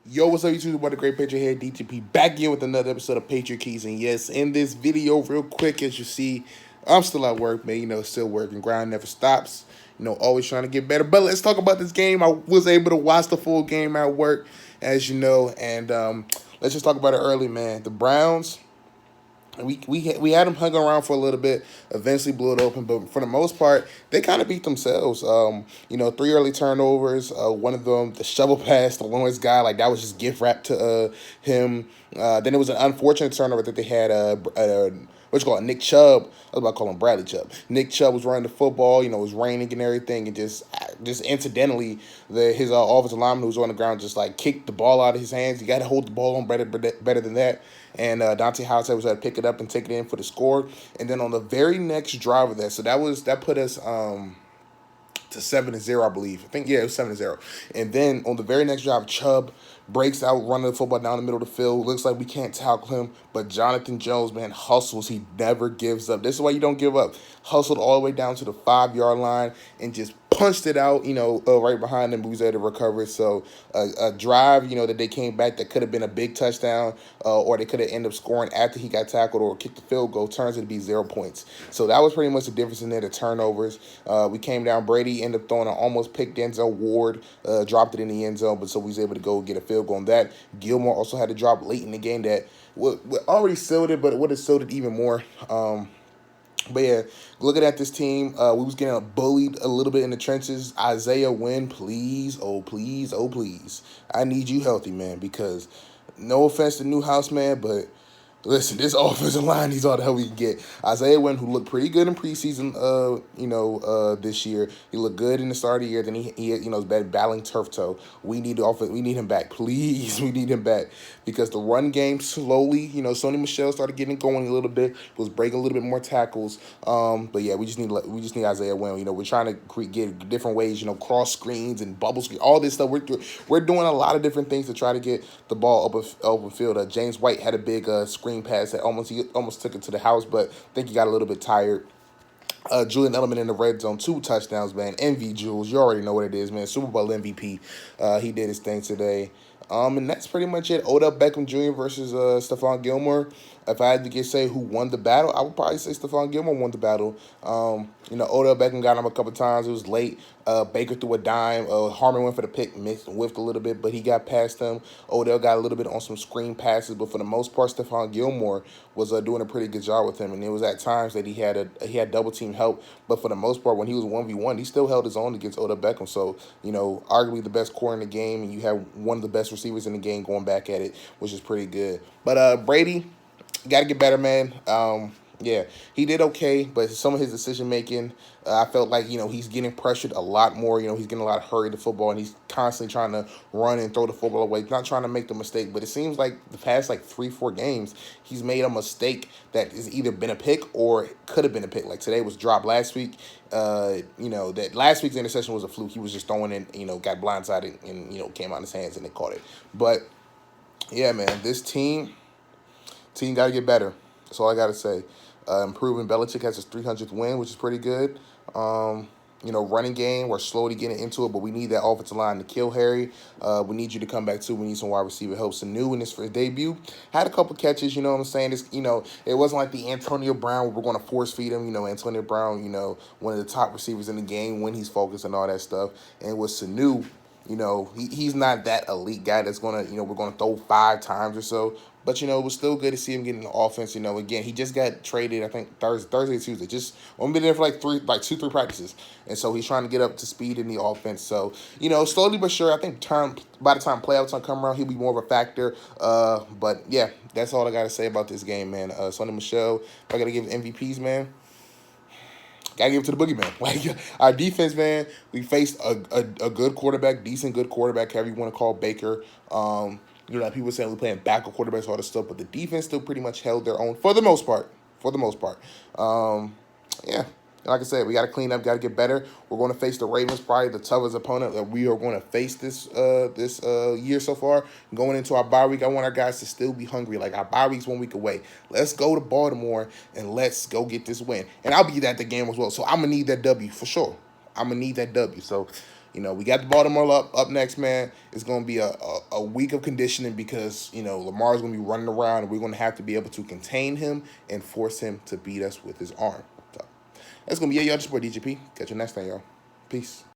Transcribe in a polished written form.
Yo, what's up, YouTube? What a great picture here, DTP, back again with another episode of Patriot Keys. And yes, in this video, real quick, as you see, I'm still at work, man. Still working. Grind never stops. Always trying to get better. But let's talk about this game. I was able to watch the full game at work, as you know. And let's just talk about it early, man. The Browns, we had them hung around for a little bit. Eventually blew it open, but for the most part, they kind of beat themselves. Three early turnovers. One of them, the shovel pass, the longest guy, like that was just gift wrapped to him. Then it was an unfortunate turnover that they had. What you call it, Nick Chubb. I was about to call him Bradley Chubb. Nick Chubb was running the football. It was raining and everything, and just incidentally, his offensive lineman who was on the ground just like kicked the ball out of his hands. You got to hold the ball on better than that. And Dante Howard was able to pick it up and take it in for the score. And then on the very next drive of that, so that put us to 7-0, I believe. I think it was 7-0. And then on the very next drive, Chubb breaks out running the football down the middle of the field. Looks like we can't tackle him, but Jonathan Jones, man, hustles. He never gives up. This is why you don't give up. Hustled all the way down to the 5-yard line and just punched it out, right behind them. We was able to recover it. So a drive, that they came back that could have been a big touchdown, or they could have ended up scoring after he got tackled or kicked the field goal, turns it to be 0 points. So that was pretty much the difference in there, the turnovers. We came down. Brady ended up throwing an almost picked Denzel Ward, dropped it in the end zone, but so we was able to go get a field goal on that. Gilmore also had to drop late in the game that would already sealed it, but it would have sealed it even more. But yeah, looking at this team, we was getting bullied a little bit in the trenches. Isaiah Wynn, please, oh please, oh please. I need you healthy, man, because no offense to Newhouse, man, but listen, this offensive line needs all the help we can get. Isaiah Wynn, who looked pretty good in preseason, this year. He looked good in the start of the year. Then he was battling turf toe. We need the offense. We need him back, please. We need him back because the run game slowly, Sony Michel started getting going a little bit. Was breaking a little bit more tackles. But yeah, we just need Isaiah Wynn. We're trying to get different ways. Cross screens and bubble screen, all this stuff. We're doing a lot of different things to try to get the ball open field. James White had a big screen pass that he almost took it to the house, but I think he got a little bit tired. Julian Edelman in the red zone, 2 touchdowns, man. MV Jules, you already know what it is, man. Super Bowl MVP. He did his thing today. And that's pretty much it. Odell Beckham Jr. versus Stephon Gilmore. If I had to say who won the battle, I would probably say Stephon Gilmore won the battle. Odell Beckham got him a couple times. It was late. Baker threw a dime. Harmon went for the pick, whiffed a little bit, but he got past him. Odell got a little bit on some screen passes, but for the most part, Stephon Gilmore was doing a pretty good job with him. And it was at times that he had double team help, but for the most part, when he was 1v1, he still held his own against Odell Beckham. So arguably the best core in the game, and you have one of the best receivers in the game going back at it, which is pretty good. But Brady, got to get better, man. Yeah, he did okay, but some of his decision making, I felt like he's getting pressured a lot more. He's getting a lot of hurry to football, and he's constantly trying to run and throw the football away, not trying to make the mistake. But it seems like the past 3-4 games, he's made a mistake that has either been a pick or could have been a pick. Like today was dropped last week. That last week's interception was a fluke. He was just throwing in, got blindsided and came out in his hands and they caught it. But yeah, man, this team got to get better. That's all I got to say. Improving. Belichick has his 300th win, which is pretty good. Running game, we're slowly getting into it, but we need that offensive line to kill Harry. We need you to come back too. We need some wide receiver help. Sanu in his first debut had a couple catches. You know what I'm saying? It wasn't like the Antonio Brown where we're going to force feed him. Antonio Brown, one of the top receivers in the game when he's focused and all that stuff. And with Sanu, he's not that elite guy that's gonna, we're gonna throw 5 times or so. But it was still good to see him getting the offense. Again, he just got traded, I think Thursday, Tuesday. Just only been there for 2-3 practices, and so he's trying to get up to speed in the offense. So slowly but sure, I think by the time playoffs gonna come around, he'll be more of a factor. But yeah, that's all I gotta say about this game, man. Sonny Michel, if I gotta give MVPs, man, gotta give it to the boogeyman. Like our defense, man, we faced a good quarterback, decent good quarterback, however you want to call Baker. Like people saying we're playing backup quarterbacks, all this stuff, but the defense still pretty much held their own for the most part. For the most part. Yeah. Like I said, we got to clean up, got to get better. We're going to face the Ravens, probably the toughest opponent that we are going to face this year so far. Going into our bye week, I want our guys to still be hungry. Like our bye week's 1 week away. Let's go to Baltimore and let's go get this win. And I'll be at the game as well, so I'm gonna need that W for sure. I'm gonna need that W. So You know, we got the Baltimore up next, man. It's going to be a week of conditioning because, you know, Lamar's going to be running around and we're going to have to be able to contain him and force him to beat us with his arm. So that's going to be it, y'all. Just support DGP. Catch you next time, y'all. Peace.